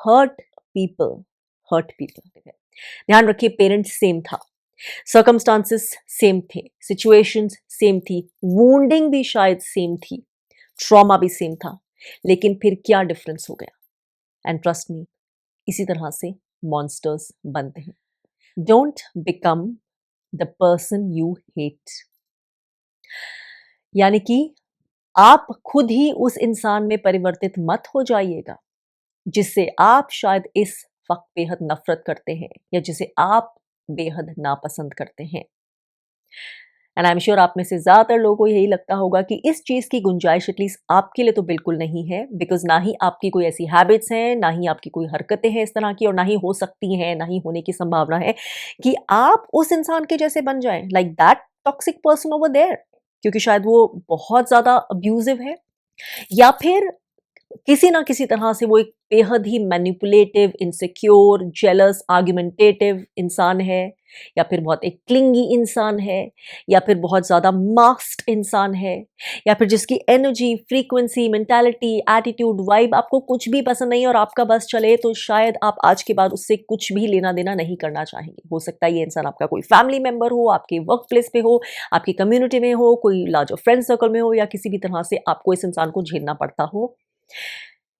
Hurt people. ध्यान रखिए, parents same था, सर्कमस्टांसेस सेम थे, सिचुएशंस सेम थी, वूंडिंग भी शायद सेम थी, ट्रॉमा भी सेम था, लेकिन फिर क्या डिफरेंस हो गया? एंड ट्रस्ट मी, इसी तरह से मॉन्स्टर्स बनते हैं। Don't become the person you hate, यानी कि आप खुद ही उस इंसान में परिवर्तित मत हो जाइएगा जिससे आप शायद इस वक्त बेहद नफरत करते हैं या जिसे आप बेहद नापसंद करते हैं। एंड आई एम श्योर आप में से ज्यादातर लोगों को यही लगता होगा कि इस चीज की गुंजाइश एटलीस्ट आपके लिए तो बिल्कुल नहीं है, बिकॉज ना ही आपकी कोई ऐसी हैबिट्स हैं, ना ही आपकी कोई हरकतें हैं इस तरह की, और ना ही हो सकती हैं, ना ही होने की संभावना है कि आप उस इंसान के जैसे बन जाएं, like that toxic person over there, क्योंकि शायद वो बहुत ज्यादा अब्यूजिव है, या फिर किसी ना किसी तरह से वो एक बेहद ही मैनिपुलेटिव, इनसिक्योर, जेलस, आर्ग्यूमेंटेटिव इंसान है, या फिर बहुत एक क्लिंगी इंसान है, या फिर बहुत ज़्यादा मास्क्ड इंसान है, या फिर जिसकी energy, frequency, mentality, attitude, vibe आपको कुछ भी पसंद नहीं और आपका बस चले तो शायद आप आज के बाद उससे कुछ भी लेना देना नहीं करना चाहेंगे। हो सकता है ये इंसान आपका कोई फैमिली मेंबर हो, आपके वर्क प्लेस पे हो, आपकी कम्युनिटी में हो, कोई लार्जर फ्रेंड सर्कल में हो, या किसी भी तरह से आपको इस इंसान को झेलना पड़ता हो।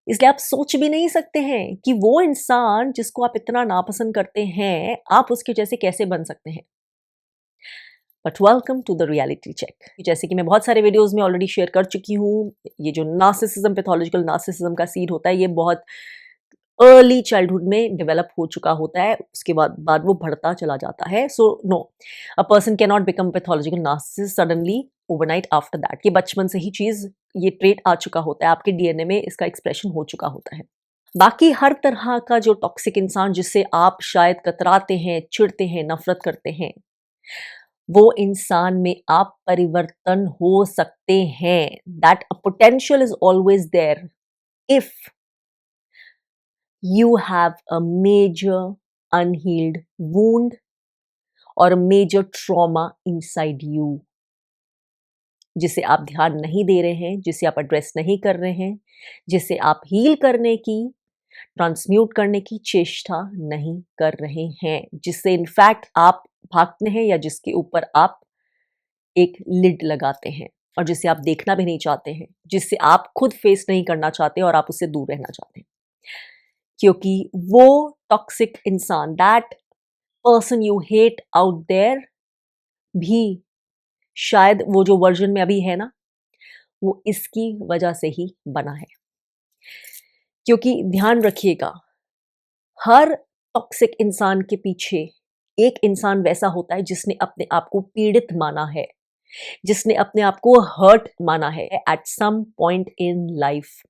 इसलिए आप सोच भी नहीं सकते हैं कि वो इंसान जिसको आप इतना नापसंद करते हैं, आप उसके जैसे कैसे बन सकते हैं। But welcome to the reality check. जैसे कि मैं बहुत सारे वीडियोस में ऑलरेडी शेयर कर चुकी हूँ, ये जो नार्सिसिज्म, पैथोलॉजिकल नार्सिसिज्म का सीड होता है, ये बहुत अर्ली चाइल्डहुड में डेवलप हो चुका होता है, उसके बाद वो बढ़ता चला जाता है। So no, a person can not become pathological narcissist suddenly overnight after that. ये बचपन से ही चीज, ये ट्रेट आ चुका होता है, आपके डीएनए में इसका एक्सप्रेशन हो चुका होता है। बाकी हर तरह का जो टॉक्सिक इंसान जिससे आप शायद कतराते हैं, चिढ़ते हैं, नफरत करते हैं, वो इंसान में आप परिवर्तन हो सकते हैं। That a potential is always there if you have a major unhealed wound or a major trauma inside you, जिसे आप ध्यान नहीं दे रहे हैं, जिसे आप एड्रेस नहीं कर रहे हैं, जिसे आप हील करने की, ट्रांसम्यूट करने की चेष्टा नहीं कर रहे हैं, जिससे इनफैक्ट आप भागते हैं, या जिसके ऊपर आप एक लिड लगाते हैं और जिसे आप देखना भी नहीं चाहते हैं, जिससे आप खुद फेस नहीं करना चाहते और आप उससे दूर रहना चाहते हैं। क्योंकि वो टॉक्सिक इंसान, that person you hate out there, भी शायद वो जो वर्जन में अभी है ना, वो इसकी वजह से ही बना है। क्योंकि ध्यान रखिएगा, हर टॉक्सिक इंसान के पीछे एक इंसान वैसा होता है जिसने अपने आप को पीड़ित माना है, जिसने अपने आप को हर्ट माना है at some point in life.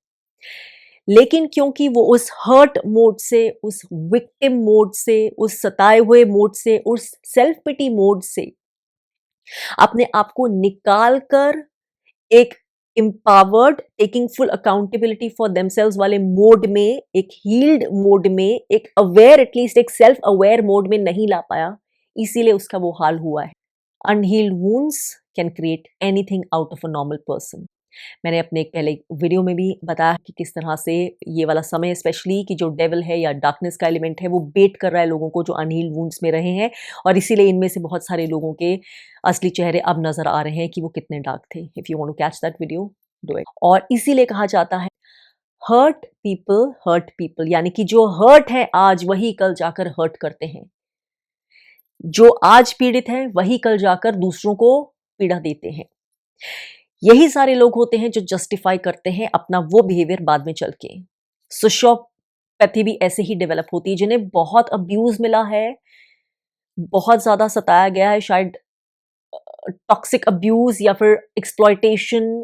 लेकिन क्योंकि वो उस हर्ट मोड से, उस विक्टिम मोड से, उस सताए हुए मोड से, उस सेल्फ पिटी मोड से अपने आप को निकाल कर एक empowered, taking full accountability for themselves वाले मोड में, एक हील्ड मोड में, एक अवेयर, एटलीस्ट एक सेल्फ अवेयर मोड में नहीं ला पाया, इसीलिए उसका वो हाल हुआ है। Unhealed wounds can create anything out of a normal person. मैंने अपने एक पहले वीडियो में भी बताया कि किस तरह से ये वाला समय स्पेशली कि जो डेविल है या डार्कनेस का एलिमेंट है, वो बेट कर रहा है लोगों को जो अनहील्ड वुंड्स में रहे हैं, और इसीलिए इनमें से बहुत सारे लोगों के असली चेहरे अब नजर आ रहे हैं कि वो कितने डार्क थे। If you want to catch that video, do it. और इसीलिए कहा जाता है हर्ट पीपल, यानी कि जो हर्ट है आज, वही कल जाकर हर्ट करते हैं। जो आज पीड़ित है वही कल जाकर दूसरों को पीड़ा देते हैं। यही सारे लोग होते हैं जो जस्टिफाई करते हैं अपना वो बिहेवियर बाद में चल के। सोशियोपैथी भी ऐसे ही डेवलप होती है, जिन्हें बहुत अब्यूज मिला है, बहुत ज्यादा सताया गया है, शायद टॉक्सिक अब्यूज या फिर एक्सप्लॉयटेशन,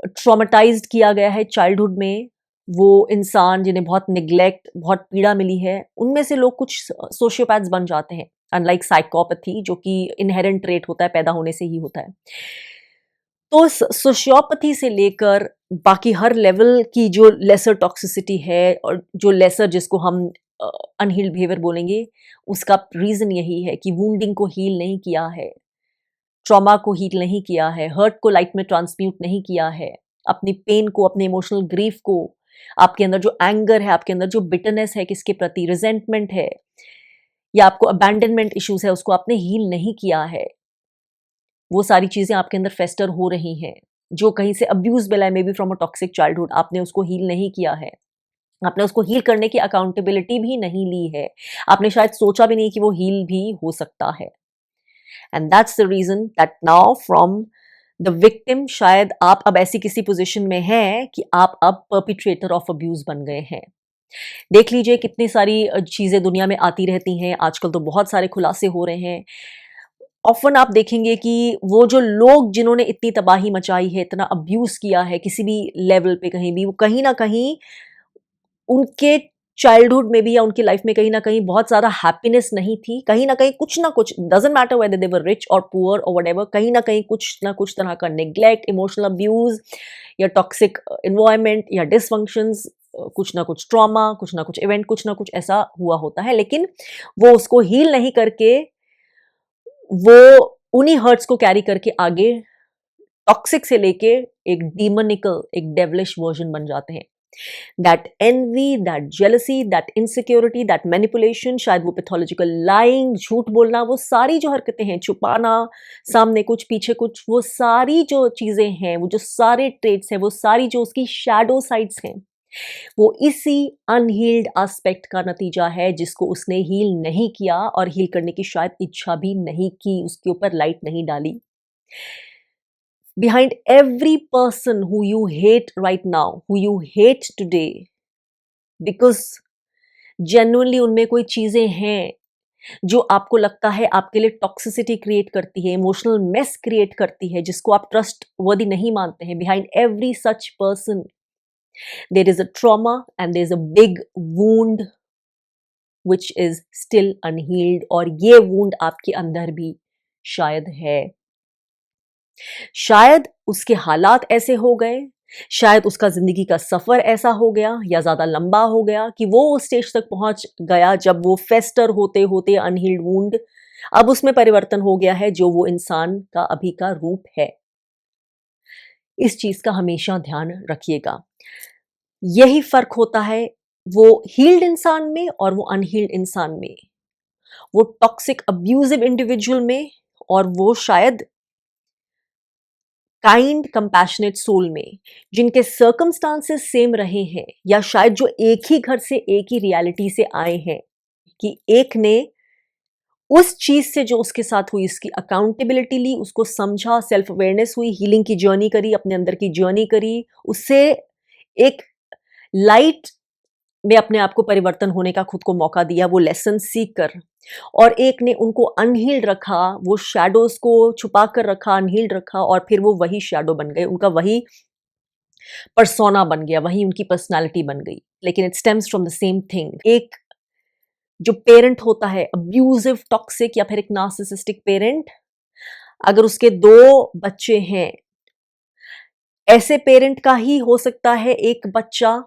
ट्रॉमेटाइज्ड किया गया है चाइल्डहुड में। वो इंसान जिन्हें बहुत निग्लेक्ट, बहुत पीड़ा मिली है, उनमें से लोग कुछ सोशियोपैथ्स बन जाते हैं, अनलाइक साइकोपैथी जो कि इनहेरेंट ट्रेट होता है, पैदा होने से ही होता है। तो सोशियोपैथी से लेकर बाकी हर लेवल की जो लेसर टॉक्सिसिटी है, और जो लेसर जिसको हम अनहील्ड बिहेवियर बोलेंगे, उसका रीजन यही है कि वुंडिंग को हील नहीं किया है, ट्रॉमा को हील नहीं किया है, हर्ट को लाइट में ट्रांसम्यूट नहीं किया है, अपनी पेन को, अपने इमोशनल ग्रीफ को आपके अंदर जो एंगर है, आपके अंदर जो बिटरनेस है किसके प्रति, रिजेंटमेंट है, या आपको अबैंडनमेंट इश्यूज है, उसको आपने हील नहीं किया है, वो सारी चीजें आपके अंदर फेस्टर हो रही हैं, जो कहीं से अब्यूज मिला है, may be from a toxic childhood, आपने उसको हील नहीं किया है, आपने उसको हील करने की अकाउंटेबिलिटी भी नहीं ली है, आपने शायद सोचा भी नहीं कि वो हील भी हो सकता है। And that's the reason that now from the victim, शायद आप अब ऐसी किसी पोजीशन में हैं कि आप अब परपिट्रेटर ऑफ अब्यूज बन गए हैं। देख लीजिए कितनी सारी चीजें दुनिया में आती रहती हैं, आजकल तो बहुत सारे खुलासे हो रहे हैं। ऑफन आप देखेंगे कि वो जो लोग जिन्होंने इतनी तबाही मचाई है, इतना अब्यूज किया है किसी भी लेवल पे कहीं भी, वो कहीं ना कहीं उनके चाइल्डहुड में भी या उनकी लाइफ में कहीं ना कहीं बहुत ज़्यादा हैप्पीनेस नहीं थी, कहीं ना कुछ, doesn't matter whether they were rich और पुअर और व्हाटएवर, कहीं ना कुछ तरह का नेग्लेक्ट, इमोशनल अब्यूज या टॉक्सिक इन्वायरमेंट या डिसफंक्शंस, कुछ ना कुछ ट्रॉमा, कुछ ना कुछ इवेंट, कुछ ना कुछ ऐसा हुआ होता है, लेकिन वो उसको हील नहीं करके, वो उन्हीं हर्ट्स को कैरी करके आगे टॉक्सिक से लेके एक डीमनिकल, एक डेवलिश वर्जन बन जाते हैं। That envy, that jealousy, that insecurity, that manipulation, शायद वो पैथोलॉजिकल लाइंग, झूठ बोलना, वो सारी जो हरकतें हैं, छुपाना, सामने कुछ पीछे कुछ, वो सारी जो चीजें हैं, वो जो सारे ट्रेट्स हैं, वो सारी जो उसकी शैडो साइड्स हैं, वो इसी अनहील्ड एस्पेक्ट का नतीजा है जिसको उसने हील नहीं किया और हील करने की शायद इच्छा भी नहीं की, उसके ऊपर लाइट नहीं डाली। Behind every person who you hate right now, who you hate today, because genuinely उनमें कोई चीजें हैं जो आपको लगता है आपके लिए टॉक्सिसिटी क्रिएट करती है, इमोशनल मेस क्रिएट करती है, जिसको आप ट्रस्ट वर्दी नहीं मानते हैं, behind every such person there is a trauma and there is a big wound which is still unhealed, और ये वूंड आपके अंदर भी शायद है। शायद उसके हालात ऐसे हो गए, शायद उसका जिंदगी का सफर ऐसा हो गया या ज्यादा लंबा हो गया कि वो उस स्टेज तक पहुंच गया जब वो फेस्टर होते होते अनहील्ड वुंड अब उसमें परिवर्तन हो गया है, जो वो इंसान का अभी का रूप है। इस चीज का हमेशा ध्यान रखिएगा। यही फर्क होता है वो हील्ड इंसान में और वो अनहील्ड इंसान में, वो टॉक्सिक अब्यूजिव इंडिविजुअल में और वो शायद काइंड कंपैशनेट सोल में, जिनके सर्कमस्टांसेस सेम रहे हैं, या शायद जो एक ही घर से एक ही रियलिटी से आए हैं, कि एक ने उस चीज से जो उसके साथ हुई उसकी अकाउंटेबिलिटी ली, उसको समझा, सेल्फ अवेयरनेस हुई, हीलिंग की जर्नी करी, अपने अंदर की जर्नी करी, उससे एक लाइट में अपने आप को परिवर्तन होने का खुद को मौका दिया, वो लेसन सीख कर, और एक ने उनको अनहील्ड रखा, वो शैडोज को छुपा कर रखा, अनहील्ड रखा, और फिर वो वही शैडो बन गए, उनका वही परसोना बन गया, वही उनकी पर्सनालिटी बन गई। लेकिन it stems from the same thing. एक जो पेरेंट होता है अब्यूजिव, टॉक्सिक या फिर एक नार्सिसिस्टिक पेरेंट, अगर उसके दो बच्चे हैं, ऐसे पेरेंट का ही हो सकता है एक बच्चा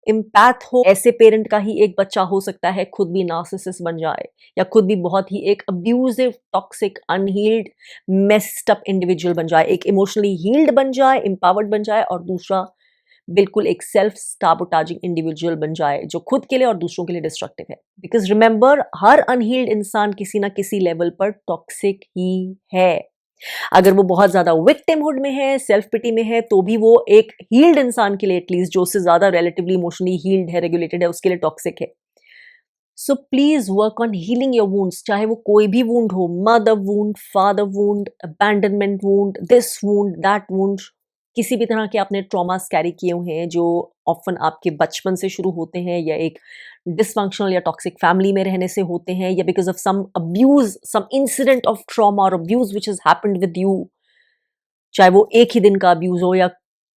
इम्पैथ हो, ऐसे पेरेंट का ही एक बच्चा हो सकता है खुद भी नार्सिसिस्ट बन जाए, या खुद भी बहुत ही एक abusive, toxic, unhealed, messed up individual बन जाए, एक इमोशनली हील्ड बन जाए, एम्पावर्ड बन जाए, और दूसरा बिल्कुल एक सेल्फ साबोटाजिंग इंडिविजुअल बन जाए जो खुद के लिए और दूसरों के लिए डिस्ट्रक्टिव है। बिकॉज रिमेंबर, हर अनहील्ड इंसान किसी ना किसी लेवल पर टॉक्सिक ही है। अगर वो बहुत ज्यादा विक्टिमहुड में है, सेल्फ पिटी में है, तो भी वो एक हील्ड इंसान के लिए एटलीस्ट, जो उससे ज्यादा रिलेटिवली इमोशनली हील्ड है, रेगुलेटेड है, उसके लिए टॉक्सिक है। So please work on healing your wounds, चाहे वो कोई भी वुंड हो, mother wound, father wound, abandonment wound, this wound, that wound, किसी भी तरह के आपने ट्रॉमास कैरी किए हुए हैं जो ऑफन आपके बचपन से शुरू होते हैं, या एक डिसफंक्शनल या टॉक्सिक फैमिली में रहने से होते हैं, या because of some abuse, some incident of trauma और abuse which has happened with you, चाहे वो एक ही दिन का अब्यूज हो या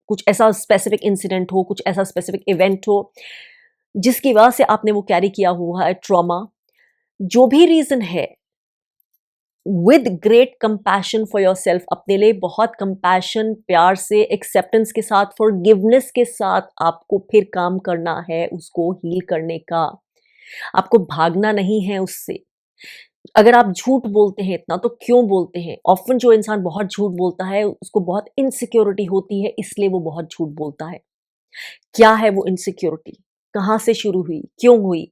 कुछ ऐसा स्पेसिफिक इंसिडेंट हो, कुछ ऐसा स्पेसिफिक इवेंट हो जिसकी वजह से आपने वो कैरी किया हुआ है ट्रॉमा। जो भी रीजन है, with great compassion for your self, अपने लिए बहुत कंपैशन, प्यार से, एक्सेप्टेंस के साथ, फॉरगिवनेस के साथ आपको फिर काम करना है उसको हील करने का। आपको भागना नहीं है उससे। अगर आप झूठ बोलते हैं इतना, तो क्यों बोलते हैं? ऑफन जो इंसान बहुत झूठ बोलता है उसको बहुत इनसिक्योरिटी होती है, इसलिए वो बहुत झूठ बोलता है। क्या है वो इनसिक्योरिटी, कहाँ से शुरू हुई, क्यों हुई,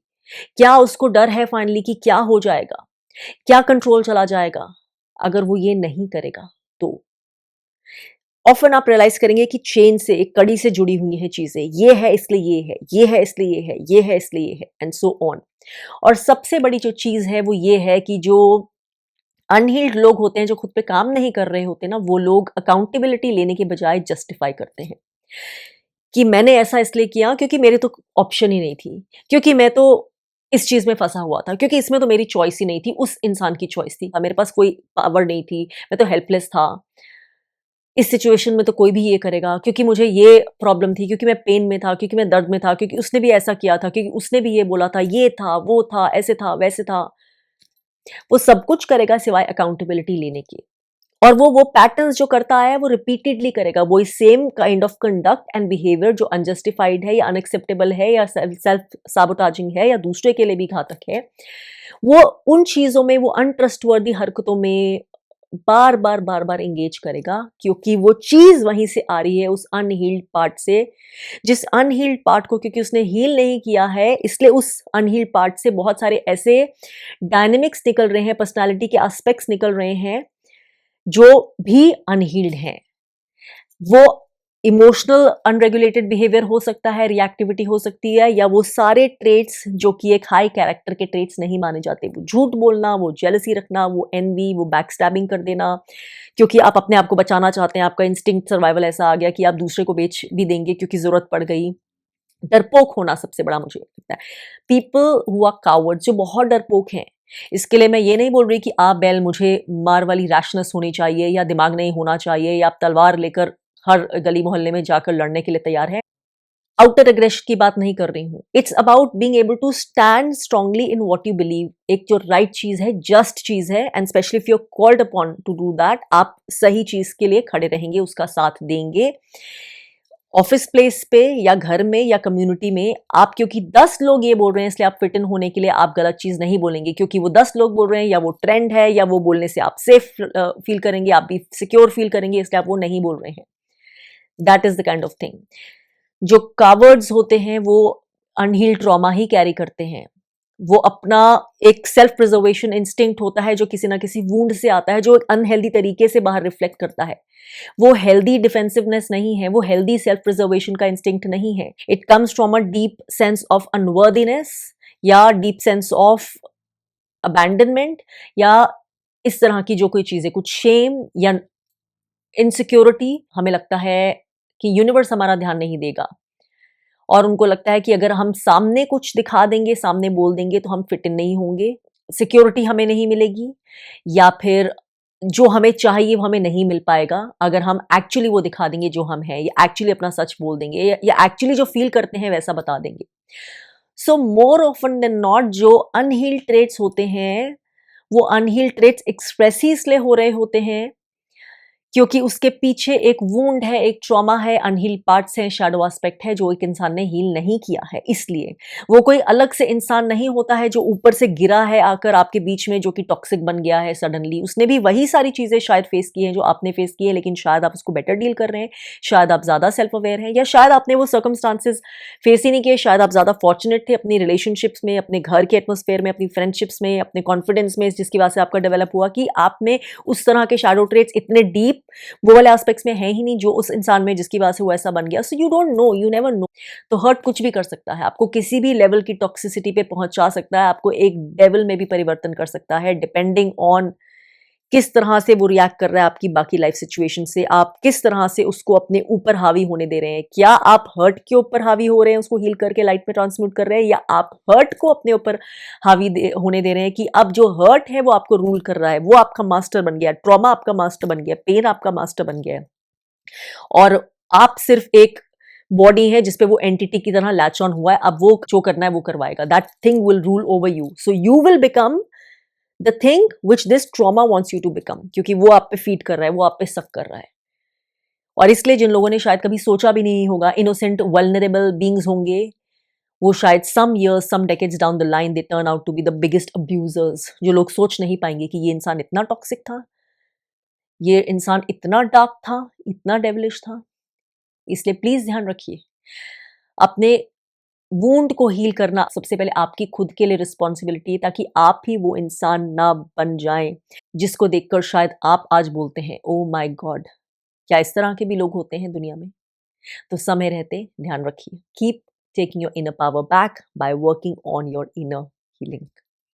क्या उसको डर है फाइनली कि क्या हो जाएगा, क्या कंट्रोल चला जाएगा। अगर वो ये नहीं करेगा तो ऑफन आप रियलाइज करेंगे कि चेन से, एक कड़ी से जुड़ी हुई है चीजें, ये है इसलिए ये है, ये है इसलिए ये है, ये है इसलिए ये है, एंड सो ऑन। और सबसे बड़ी जो चीज है वो ये है कि जो अनहील्ड लोग होते हैं, जो खुद पे काम नहीं कर रहे होते ना, वो लोग अकाउंटेबिलिटी लेने के बजाय जस्टिफाई करते हैं कि मैंने ऐसा इसलिए किया क्योंकि मेरे तो ऑप्शन ही नहीं थी, क्योंकि मैं तो इस चीज में फंसा हुआ था, क्योंकि इसमें तो मेरी चॉइस ही नहीं थी, उस इंसान की चॉइस थी, मेरे पास कोई पावर नहीं थी, मैं तो हेल्पलेस था। इस सिचुएशन में तो कोई भी ये करेगा, क्योंकि मुझे ये प्रॉब्लम थी, क्योंकि मैं पेन में था, क्योंकि मैं दर्द में था, क्योंकि उसने भी ऐसा किया था, क्योंकि उसने भी ये बोला था, ये था, वो था, ऐसे था, वैसे था। वो सब कुछ करेगा सिवाय अकाउंटेबिलिटी लेने के। और वो पैटर्न्स जो करता है वो रिपीटेडली करेगा, वो same kind of conduct and behaviour जो अनजस्टिफाइड है या अनएक्सेप्टेबल है या सेल्फ साबोटाजिंग है या दूसरे के लिए भी घातक है, वो उन चीजों में, वो अनट्रस्टवर्दी हरकतों में बार बार बार बार एंगेज करेगा, क्योंकि वो चीज वहीं से आ रही है, उस अनहील्ड पार्ट से। जिस अनहील्ड पार्ट को क्योंकि उसने हील नहीं किया है, इसलिए उस अनहील्ड पार्ट से बहुत सारे ऐसे डायनेमिक्स निकल रहे हैं, पर्सनालिटी के एस्पेक्ट्स निकल रहे हैं जो भी अनहील्ड हैं। वो इमोशनल अनरेगुलेटेड बिहेवियर हो सकता है, रिएक्टिविटी हो सकती है, या वो सारे ट्रेट्स जो कि एक हाई कैरेक्टर के ट्रेट्स नहीं माने जाते, वो झूठ बोलना, वो जेलसी रखना, वो एनवी, वो बैकस्टैबिंग कर देना, क्योंकि आप अपने आप को बचाना चाहते हैं, आपका इंस्टिंक्ट सर्वाइवल ऐसा आ गया कि आप दूसरे को बेच भी देंगे क्योंकि जरूरत पड़ गई। डरपोक होना सबसे बड़ा मुझे लगता है। पीपल हु आर कावर्ड, जो बहुत डरपोक हैं, इसके लिए मैं ये नहीं बोल रही कि आप बैल मुझे मार वाली रैशनेस होनी चाहिए या दिमाग नहीं होना चाहिए या आप तलवार लेकर हर गली मोहल्ले में जाकर लड़ने के लिए तैयार हैं। आउटर एग्रेशन की बात नहीं कर रही हूँ। It's about being able to stand strongly in what you believe. एक जो राइट चीज है, जस्ट चीज है, and specially if you are called upon to do that, आप सही चीज के लिए खड़े रहेंगे, उसका साथ देंगे। ऑफिस प्लेस पे या घर में या कम्युनिटी में आप, क्योंकि 10 लोग ये बोल रहे हैं इसलिए आप फिट इन होने के लिए आप गलत चीज नहीं बोलेंगे, क्योंकि वो 10 लोग बोल रहे हैं, या वो ट्रेंड है, या वो बोलने से आप सेफ फील करेंगे, आप भी सिक्योर फील करेंगे, इसलिए आप वो नहीं बोल रहे हैं। That is the kind of thing. जो कावर्ड्स होते हैं वो अनहील्ड ट्रॉमा ही कैरी करते हैं। वो अपना एक सेल्फ प्रिजर्वेशन इंस्टिंक्ट होता है जो किसी ना किसी वूंड से आता है, जो एक अनहेल्दी तरीके से बाहर रिफ्लेक्ट करता है। वो हेल्दी डिफेंसिवनेस नहीं है, वो हेल्दी सेल्फ प्रिजर्वेशन का इंस्टिंक्ट नहीं है। It comes from a deep sense of unworthiness या डीप सेंस ऑफ अबैंडनमेंट, या इस तरह की जो कोई चीजें, कुछ शेम या इनसिक्योरिटी। हमें लगता है कि यूनिवर्स हमारा ध्यान नहीं देगा, और उनको लगता है कि अगर हम सामने कुछ दिखा देंगे, सामने बोल देंगे, तो हम फिट इन नहीं होंगे, सिक्योरिटी हमें नहीं मिलेगी, या फिर जो हमें चाहिए वो हमें नहीं मिल पाएगा अगर हम एक्चुअली वो दिखा देंगे जो हम हैं, या एक्चुअली अपना सच बोल देंगे, या एक्चुअली जो फील करते हैं वैसा बता देंगे। सो मोर ऑफन देन नॉट जो अनहील्ड ट्रेट्स होते हैं, वो अनहील्ड ट्रेट्स एक्सप्रेस ही इसलिए हो रहे होते हैं क्योंकि उसके पीछे एक वुंड है, एक ट्रॉमा है, अनहील्ड पार्ट्स हैं, शैडो एस्पेक्ट है जो एक इंसान ने हील नहीं किया है। इसलिए वो कोई अलग से इंसान नहीं होता है जो ऊपर से गिरा है आकर आपके बीच में, जो कि टॉक्सिक बन गया है सडनली। उसने भी वही सारी चीजें शायद फेस की हैं जो आपने फेस की है, लेकिन शायद आप उसको बेटर डील कर रहे हैं, शायद आप ज्यादा सेल्फ अवेयर हैं, या शायद आपने वो सर्कमस्टांसेस फेस ही नहीं किए, शायद आप ज्यादा फॉर्चुनेट थे अपनी रिलेशनशिप्स में, अपने घर के एटमोस्फेयर में, अपनी फ्रेंडशिप्स में, अपने कॉन्फिडेंस में, जिसकी वजह से आपका डेवलप हुआ कि आप में उस तरह के शैडो ट्रेट्स इतने डीप वो वाले एस्पेक्ट्स में है ही नहीं जो उस इंसान में, जिसकी वजह से वो ऐसा बन गया। So you don't know, you never know. तो हर्ट कुछ भी कर सकता है, आपको किसी भी लेवल की टॉक्सिसिटी पे पहुंचा सकता है, आपको एक डेविल में भी परिवर्तन कर सकता है, डिपेंडिंग ऑन किस तरह से वो रिएक्ट कर रहा है आपकी बाकी लाइफ सिचुएशन से, आप किस तरह से उसको अपने ऊपर हावी होने दे रहे हैं। क्या आप हर्ट के ऊपर हावी हो रहे हैं, उसको हील करके लाइट में ट्रांसम्यूट कर रहे हैं, या आप हर्ट को अपने ऊपर हावी होने दे रहे हैं कि अब जो हर्ट है वो आपको रूल कर रहा है, वो आपका मास्टर बन गया, ट्रॉमा आपका मास्टर बन गया, पेन आपका मास्टर बन गया है, और आप सिर्फ एक बॉडी है जिसपे वो एंटिटी की तरह लैच ऑन हुआ है। अब वो जो करना है वो करवाएगा। That thing will rule over you, so you will become the thing which this trauma wants you to become, क्योंकि वो आप पे फीड कर रहा है, वो आप पे सक कर रहा है। और इसलिए जिन लोगों ने शायद कभी सोचा भी नहीं होगा, इनोसेंट वल्नरेबल बींग्स होंगे, वो शायद some years, some decades down the line they turn out to be the biggest abusers. जो लोग सोच नहीं पाएंगे कि ये इंसान इतना टॉक्सिक था, ये इंसान इतना डार्क था, इतना डेविलिश था। इसलिए प्लीज ध्यान रखिए अपने वुंड को हील करना सबसे पहले आपकी खुद के लिए रिस्पॉन्सिबिलिटी है, ताकि आप ही वो इंसान ना बन जाएं जिसको देखकर शायद आप आज बोलते हैं ओ माय गॉड, क्या इस तरह के भी लोग होते हैं दुनिया में। तो समय रहते ध्यान रखिए। Keep taking your inner power back by working on your inner healing.